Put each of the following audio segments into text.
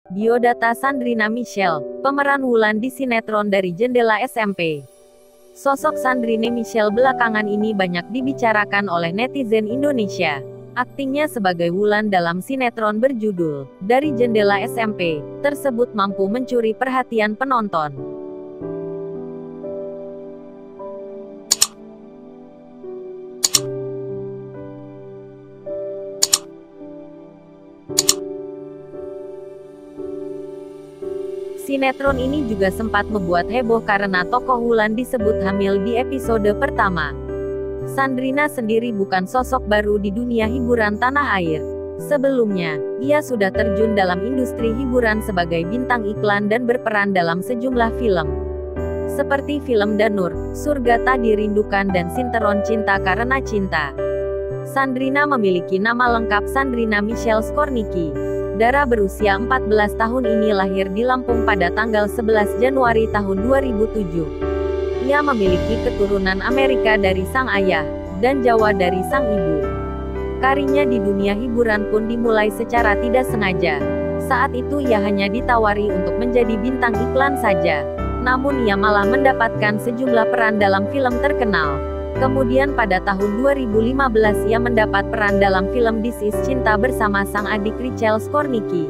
Biodata Sandrina Michelle, pemeran Wulan di sinetron Dari Jendela SMP. Sosok Sandrine Michelle belakangan ini banyak dibicarakan oleh netizen Indonesia. Aktingnya sebagai Wulan dalam sinetron berjudul Dari Jendela SMP tersebut mampu mencuri perhatian penonton. Sinetron ini juga sempat membuat heboh karena tokoh Wulan disebut hamil di episode pertama. Sandrina sendiri bukan sosok baru di dunia hiburan tanah air. Sebelumnya, ia sudah terjun dalam industri hiburan sebagai bintang iklan dan berperan dalam sejumlah film. Seperti film Danur, Surga Tak Dirindukan dan Sinetron Cinta Karena Cinta. Sandrina memiliki nama lengkap Sandrina Michelle Skornicki. Dara berusia 14 tahun ini lahir di Lampung pada tanggal 11 Januari tahun 2007. Ia memiliki keturunan Amerika dari sang ayah, dan Jawa dari sang ibu. Karirnya di dunia hiburan pun dimulai secara tidak sengaja. Saat itu ia hanya ditawari untuk menjadi bintang iklan saja. Namun ia malah mendapatkan sejumlah peran dalam film terkenal. Kemudian pada tahun 2015 ia mendapat peran dalam film This Is Cinta bersama sang adik Richelle Skornicki.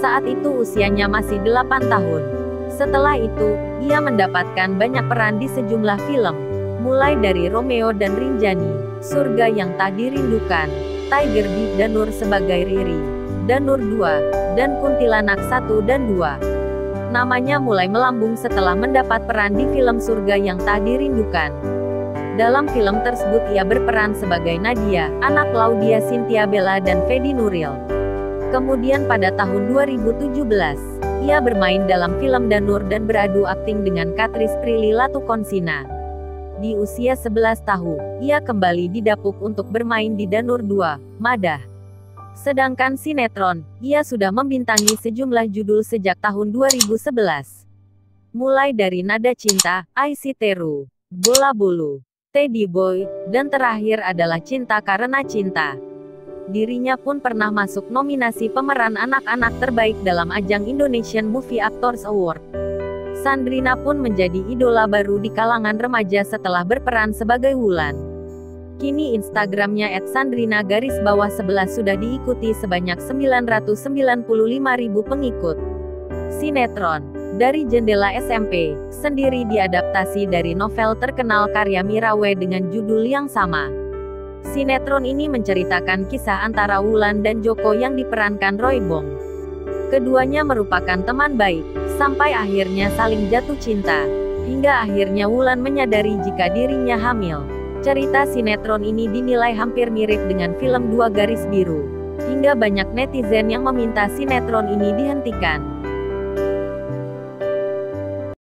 Saat itu usianya masih 8 tahun. Setelah itu, ia mendapatkan banyak peran di sejumlah film. Mulai dari Romeo dan Rinjani, Surga Yang Tak Dirindukan, Tiger di Danur sebagai Riri, Danur 2, dan Kuntilanak 1 dan 2. Namanya mulai melambung setelah mendapat peran di film Surga Yang Tak Dirindukan. Dalam film tersebut ia berperan sebagai Nadia, anak Laudia Cynthia Bella dan Fedi Nuril. Kemudian pada tahun 2017, ia bermain dalam film Danur dan beradu akting dengan Katris Prilly Latukonsina. Di usia 11 tahun, ia kembali didapuk untuk bermain di Danur 2, Madah. Sedangkan sinetron, ia sudah membintangi sejumlah judul sejak tahun 2011. Mulai dari Nada Cinta, Aisy Teru, Bola Bulu, Teddy Boy, dan terakhir adalah Cinta Karena Cinta. Dirinya pun pernah masuk nominasi pemeran anak-anak terbaik dalam ajang Indonesian Movie Actors Award. Sandrina pun menjadi idola baru di kalangan remaja setelah berperan sebagai Wulan. Kini Instagramnya @sandrina_11 sudah diikuti sebanyak 995.000 pengikut. Sinetron Dari Jendela SMP sendiri diadaptasi dari novel terkenal karya Mirawe dengan judul yang sama. Sinetron ini menceritakan kisah antara Wulan dan Joko yang diperankan Roy Bong. Keduanya merupakan teman baik, sampai akhirnya saling jatuh cinta. Hingga akhirnya Wulan menyadari jika dirinya hamil. Cerita sinetron ini dinilai hampir mirip dengan film Dua Garis Biru. Hingga banyak netizen yang meminta sinetron ini dihentikan.